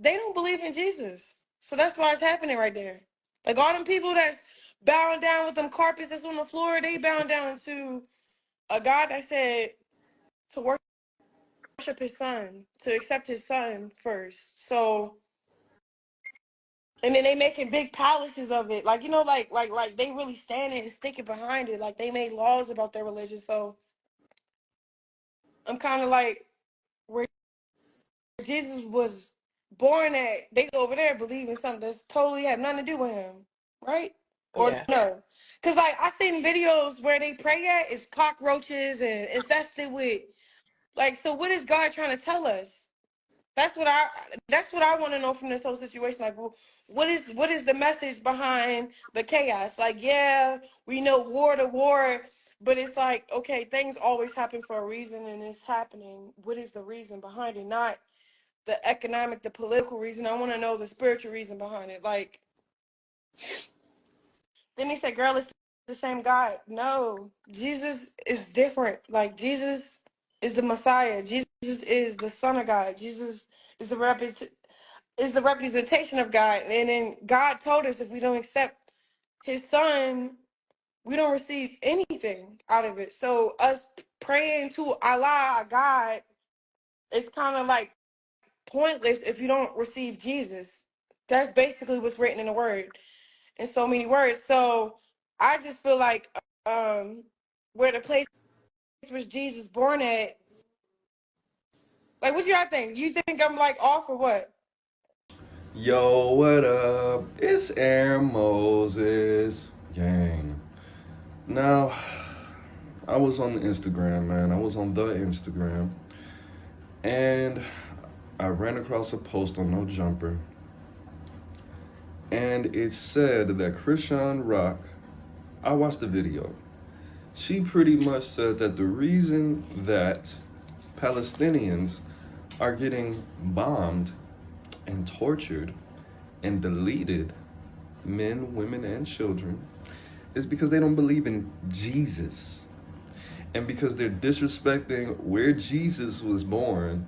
they don't believe in Jesus. So that's why it's happening right there. Like all them people that's bowing down with them carpets that's on the floor, they bowing down to a God that said to worship his son, to accept his son first. So, and then they making big palaces of it. Like, you know, like they really standing and sticking behind it. Like they made laws about their religion. So I'm kind of like, where Jesus was born at, they go over there believing something that's totally have nothing to do with him, right? Or Yeah. no? Because like I seen videos where they pray at is cockroaches and infested with like. So what is God trying to tell us? That's what I want to know from this whole situation. Like, well, what is the message behind the chaos? Like, yeah, we know war to war, but it's like, okay, things always happen for a reason, and it's happening. What is the reason behind it? Not the economic, the political reason. I want to know the spiritual reason behind it. Like, then they said, girl, it's the same God. No, Jesus is different. Like, Jesus is the Messiah. Jesus is the Son of God. Jesus is the representation of God. And then God told us if we don't accept his son, we don't receive anything out of it. So us praying to Allah, God, it's kind of like pointless if you don't receive Jesus. That's basically what's written in the word in so many words. So I just feel like where the place was Jesus born at, like what y'all think? You think I'm like off or what? Yo, what up? It's Aaron Moses. Gang. Now, I was on the Instagram, man. I was on the Instagram. And I ran across a post on No Jumper. And it said that Chrisean Rock, I watched the video. She pretty much said that the reason that Palestinians are getting bombed and tortured and deleted, men, women, and children, is because they don't believe in Jesus. And because they're disrespecting where Jesus was born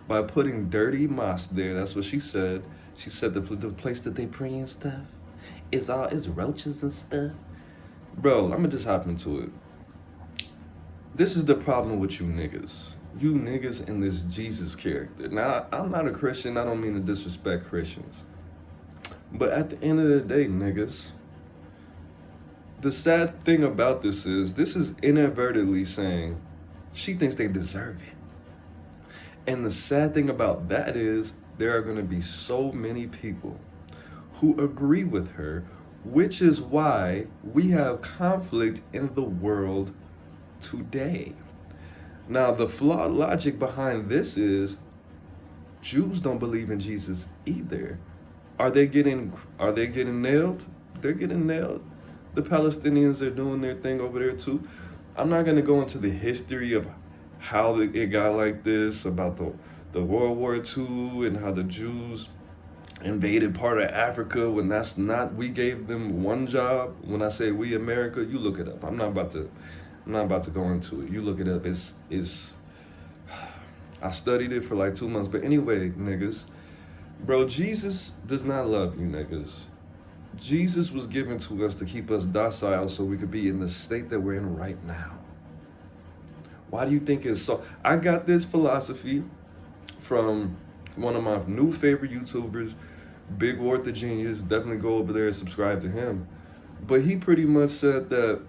by putting dirty mosque there. That's what she said. She said the place that they pray and stuff is roaches and stuff. Bro, I'm gonna just hop into it. This is the problem with you niggas. You niggas in this Jesus character. Now, I'm not a Christian. I don't mean to disrespect Christians. But at the end of the day, niggas, the sad thing about this is inadvertently saying she thinks they deserve it. And the sad thing about that is there are going to be so many people who agree with her, which is why we have conflict in the world today. Now, the flawed logic behind this is Jews don't believe in Jesus either. Are they getting nailed? They're getting nailed. The Palestinians are doing their thing over there too. I'm not gonna go into the history of how it got like this, about the World War II and how the Jews invaded part of Africa when that's not, we gave them one job. When I say we, America, you look it up. I'm not about to go into it. You look it up. It's I studied it for like 2 months. But anyway, niggas, bro, Jesus does not love you niggas. Jesus was given to us to keep us docile so we could be in the state that we're in right now. Why do you think it's so? I got this philosophy from one of my new favorite YouTubers, Big Ward the Genius. Definitely go over there and subscribe to him. But he pretty much said that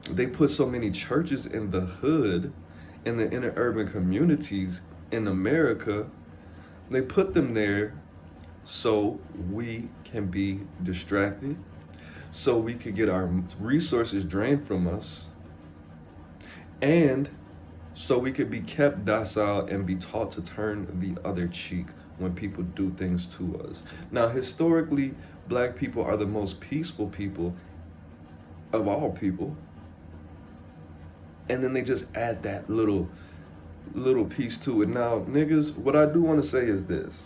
they put so many churches in the hood, in the inner urban communities in America. They put them there so we can be distracted, so we could get our resources drained from us, and so we could be kept docile and be taught to turn the other cheek when people do things to us. Now, historically, black people are the most peaceful people of all people. And then they just add that little piece to it. Now, niggas, what I do want to say is this.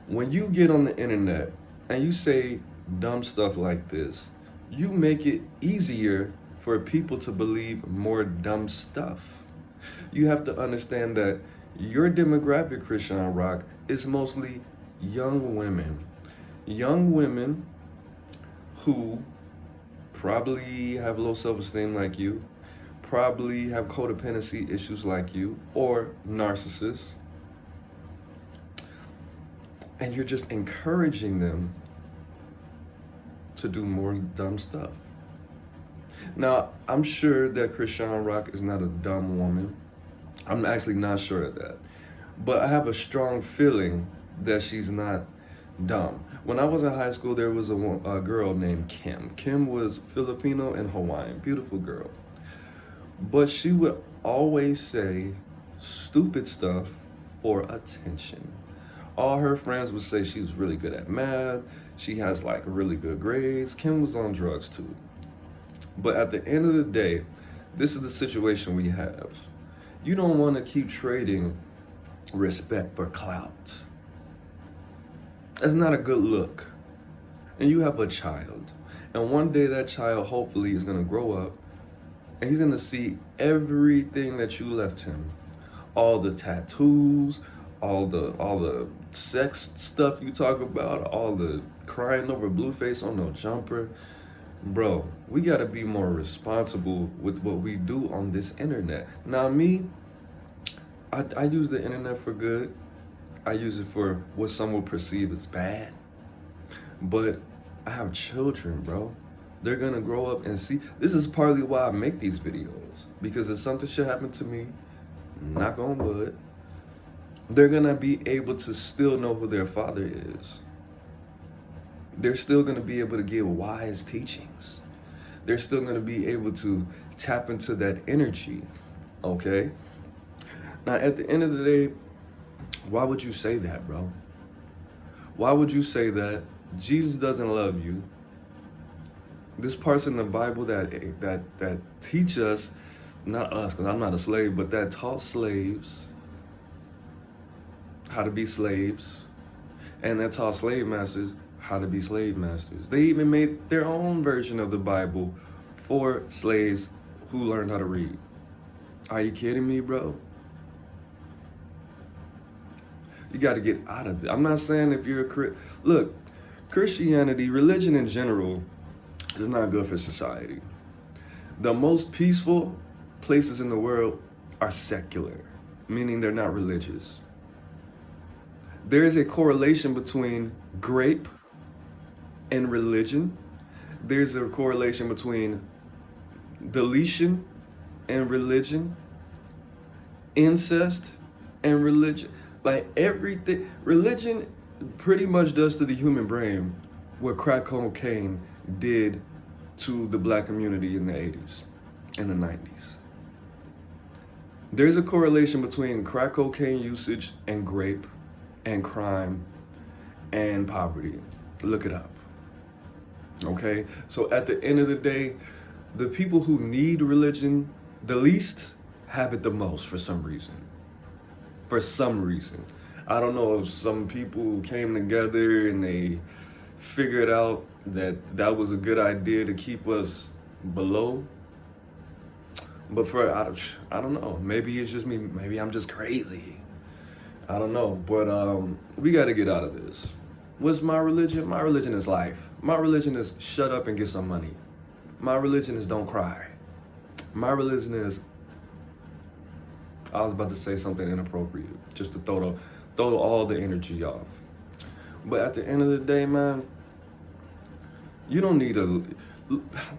When you get on the internet and you say dumb stuff like this, you make it easier for people to believe more dumb stuff. You have to understand that your demographic, Chrisean Rock, is mostly young women. Young women who probably have low self-esteem like you, probably have codependency issues like you, or narcissists, and you're just encouraging them to do more dumb stuff. Now, I'm sure that Chrisean Rock is not a dumb woman. I'm actually not sure of that. But I have a strong feeling that she's not dumb. When I was in high school, there was a girl named Kim. Kim was Filipino and Hawaiian, beautiful girl. But she would always say stupid stuff for attention. All her friends would say she was really good at math. She has like really good grades. Kim was on drugs too. But at the end of the day, this is the situation we have. You don't want to keep trading respect for clout. That's not a good look. And you have a child. And one day that child hopefully is going to grow up and he's going to see everything that you left him. All the tattoos, all the sex stuff you talk about, all the crying over Blueface on no jumper. Bro, we gotta be more responsible with what we do on this internet. Now me, I use the internet for good. I use it for what some will perceive as bad. But I have children, bro. They're gonna grow up and see. This is partly why I make these videos. Because if something should happen to me, knock on wood, they're gonna be able to still know who their father is. They're still going to be able to give wise teachings. They're still going to be able to tap into that energy, okay? Now, at the end of the day, why would you say that, bro? Why would you say that Jesus doesn't love you? This parts in the Bible that teach us, not us, because I'm not a slave, but that taught slaves how to be slaves, and that taught slave masters how to be slave masters. They even made their own version of the Bible for slaves who learned how to read. Are you kidding me, bro? You got to get out of it. I'm not saying if you're look, Christianity, religion in general, is not good for society. The most peaceful places in the world are secular, meaning they're not religious. There is a correlation between grape and religion. There's a correlation between deletion and religion, incest and religion. Like everything, religion pretty much does to the human brain what crack cocaine did to the black community in the 80s and the 90s. There's a correlation between crack cocaine usage and grape and crime and poverty. Look it up. Okay, so at the end of the day, the people who need religion the least have it the most for some reason. For some reason. I don't know if some people came together and they figured out that that was a good idea to keep us below. But I don't know. Maybe it's just me. Maybe I'm just crazy. I don't know. But we got to get out of this. What's my religion? My religion is life. My religion is shut up and get some money. My religion is don't cry. My religion is, I was about to say something inappropriate, just to throw all the energy off. But at the end of the day, man, you don't need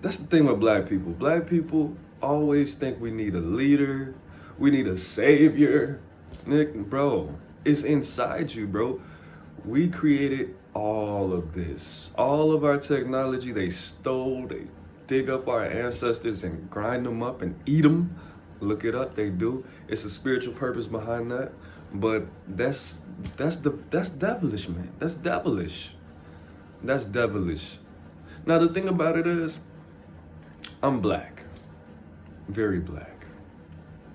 that's the thing with black people. Black people always think we need a leader, we need a savior. Nick, bro, it's inside you, bro. We created all of this. All of our technology, they stole, they dig up our ancestors and grind them up and eat them. Look it up, they do. It's a spiritual purpose behind that. But that's devilish, man. That's devilish. That's devilish. Now the thing about it is, I'm black. Very black.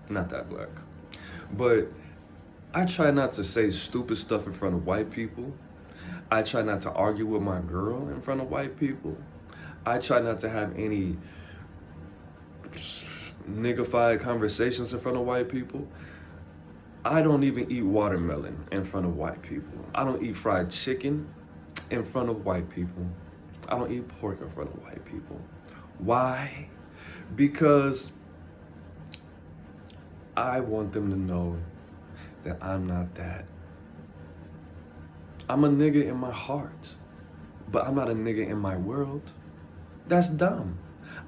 Not that black. But I try not to say stupid stuff in front of white people. I try not to argue with my girl in front of white people. I try not to have any niggified conversations in front of white people. I don't even eat watermelon in front of white people. I don't eat fried chicken in front of white people. I don't eat pork in front of white people. Why? Because I want them to know that I'm not that. I'm a nigga in my heart, but I'm not a nigga in my world. That's dumb.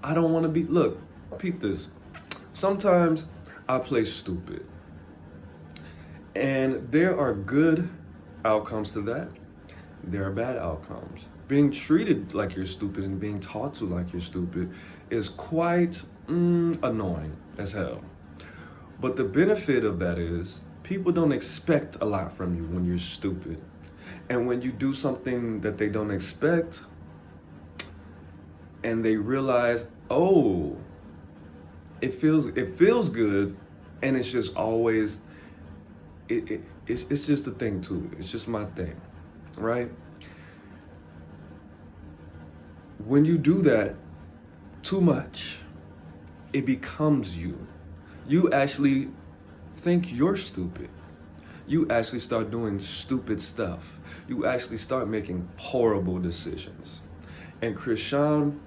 I don't want to be, look, peep this. Sometimes I play stupid. And there are good outcomes to that. There are bad outcomes. Being treated like you're stupid and being taught to like you're stupid is quite annoying as hell. But the benefit of that is people don't expect a lot from you when you're stupid. And when you do something that they don't expect and they realize, oh, it feels good, and it's just always it's just a thing too. It's just my thing, right? When you do that too much, it becomes you. You actually think you're stupid. You actually start doing stupid stuff. You actually start making horrible decisions. And Chrisean,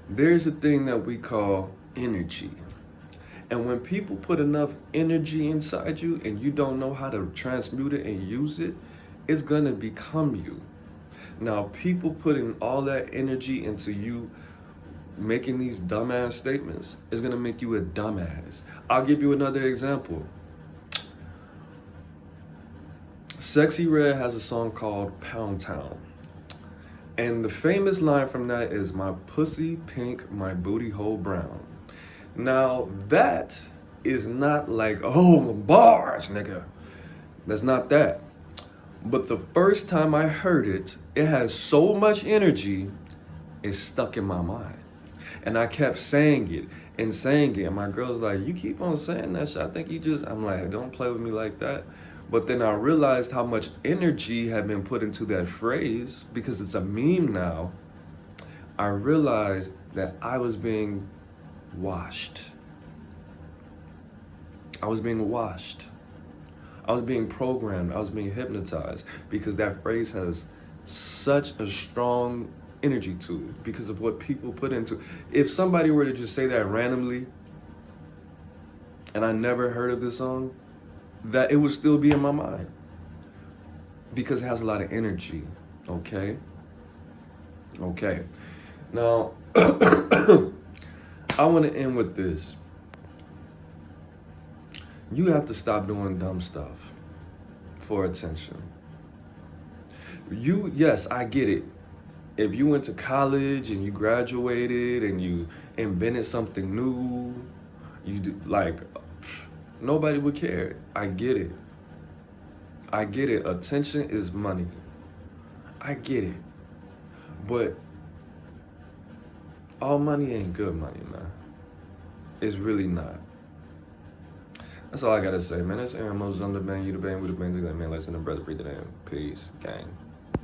there's a thing that we call energy. And when people put enough energy inside you and you don't know how to transmute it and use it, it's gonna become you. Now, people putting all that energy into you making these dumbass statements is gonna make you a dumbass. I'll give you another example. Sexy Red has a song called Pound Town. And the famous line from that is, my pussy pink, my booty hole brown. Now, that is not like, oh, bars, nigga. That's not that. But the first time I heard it, it has so much energy, it's stuck in my mind. And I kept saying it and saying it. And my girl's like, you keep on saying that shit. I think you just, I'm like, don't play with me like that. But then I realized how much energy had been put into that phrase because it's a meme now. I realized that I was being washed. I was being washed. I was being programmed. I was being hypnotized because that phrase has such a strong energy to it because of what people put into. If somebody were to just say that randomly and I never heard of this song, that it would still be in my mind because it has a lot of energy. Okay. Now, I want to end with this. You have to stop doing dumb stuff for attention. Yes, I get it. If you went to college and you graduated and you invented something new, nobody would care. I get it. Attention is money. I get it. But all money ain't good money, man. It's really not. That's all I gotta say, man. That's Aaron Moses. I'm the band, you the band, we the band together, man. Let's send a brother, breathe it in. Peace, gang.